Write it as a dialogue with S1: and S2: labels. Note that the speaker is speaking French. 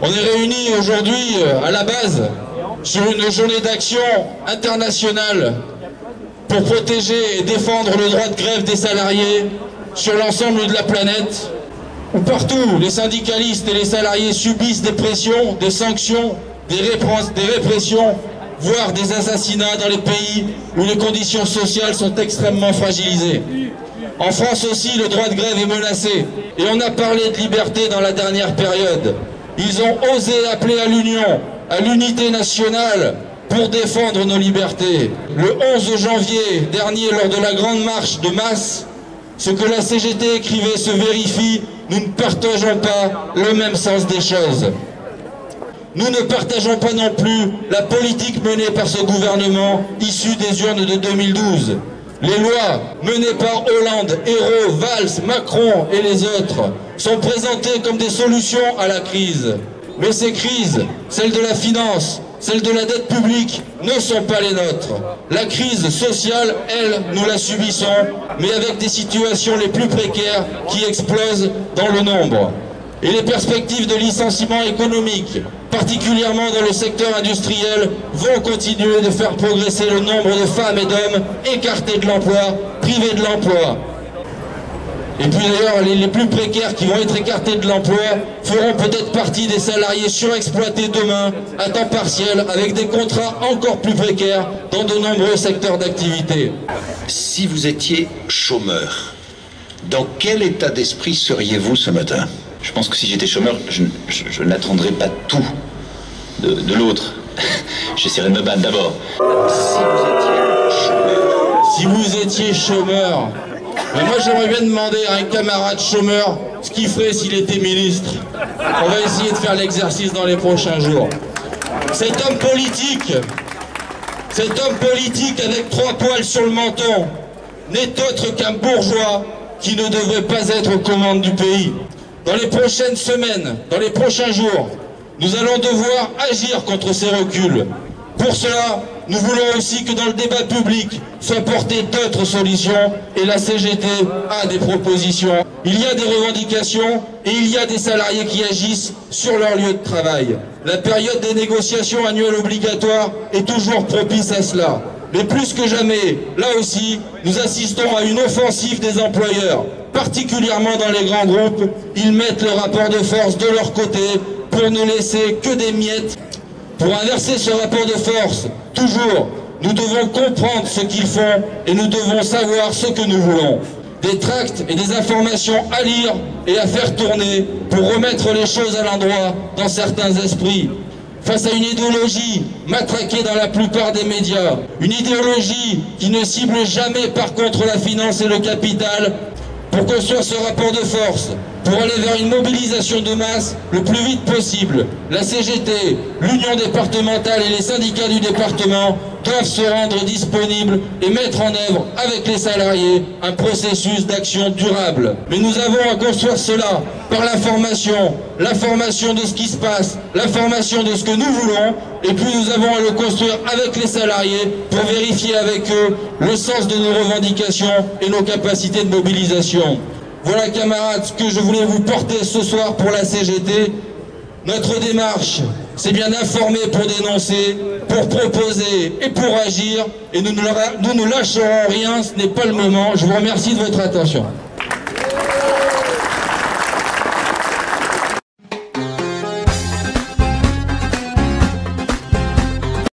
S1: On est réunis aujourd'hui à la base sur une journée d'action internationale pour protéger et défendre le droit de grève des salariés sur l'ensemble de la planète, où partout les syndicalistes et les salariés subissent des pressions, des sanctions, des répressions, voire des assassinats dans les pays où les conditions sociales sont extrêmement fragilisées. En France aussi, le droit de grève est menacé. Et on a parlé de liberté dans la dernière période. Ils ont osé appeler à l'union, à l'unité nationale pour défendre nos libertés. Le 11 janvier dernier, lors de la grande marche de masse, ce que la CGT écrivait se vérifie, nous ne partageons pas le même sens des choses. Nous ne partageons pas non plus la politique menée par ce gouvernement issu des urnes de 2012. Les lois menées par Hollande, Ayrault, Valls, Macron et les autres sont présentées comme des solutions à la crise. Mais ces crises, celles de la finance, celles de la dette publique, ne sont pas les nôtres. La crise sociale, elle, nous la subissons, mais avec des situations les plus précaires qui explosent dans le nombre. Et les perspectives de licenciement économique, particulièrement dans le secteur industriel, vont continuer de faire progresser le nombre de femmes et d'hommes écartés de l'emploi, privés de l'emploi. Et puis d'ailleurs, les plus précaires qui vont être écartés de l'emploi feront peut-être partie des salariés surexploités demain, à temps partiel, avec des contrats encore plus précaires dans de nombreux secteurs d'activité.
S2: Si vous étiez chômeur, dans quel état d'esprit seriez-vous ce matin ? Je pense que si j'étais chômeur, je n'attendrais pas tout de l'autre. J'essaierais de me battre d'abord.
S1: Si vous étiez chômeur, mais moi j'aimerais bien demander à un camarade chômeur ce qu'il ferait s'il était ministre. On va essayer de faire l'exercice dans les prochains jours. Cet homme politique avec 3 poils sur le menton, n'est autre qu'un bourgeois qui ne devrait pas être aux commandes du pays. Dans les prochaines semaines, dans les prochains jours, nous allons devoir agir contre ces reculs. Pour cela, nous voulons aussi que dans le débat public soient portées d'autres solutions et la CGT a des propositions. Il y a des revendications et il y a des salariés qui agissent sur leur lieu de travail. La période des négociations annuelles obligatoires est toujours propice à cela. Mais plus que jamais, là aussi, nous assistons à une offensive des employeurs, particulièrement dans les grands groupes. Ils mettent le rapport de force de leur côté pour ne laisser que des miettes. Pour inverser ce rapport de force, toujours, nous devons comprendre ce qu'ils font et nous devons savoir ce que nous voulons. Des tracts et des informations à lire et à faire tourner pour remettre les choses à l'endroit dans certains esprits. Face à une idéologie matraquée dans la plupart des médias, une idéologie qui ne cible jamais par contre la finance et le capital, pour construire ce rapport de force, pour aller vers une mobilisation de masse le plus vite possible, la CGT, l'Union départementale et les syndicats du département doivent se rendre disponibles et mettre en œuvre avec les salariés un processus d'action durable. Mais nous avons à construire cela par l'information de ce qui se passe, l'information de ce que nous voulons, et puis nous avons à le construire avec les salariés pour vérifier avec eux le sens de nos revendications et nos capacités de mobilisation. Voilà, camarades, ce que je voulais vous porter ce soir pour la CGT. Notre démarche, c'est bien d'informer pour dénoncer, pour proposer et pour agir. Et nous ne lâcherons rien, ce n'est pas le moment. Je vous remercie de votre attention.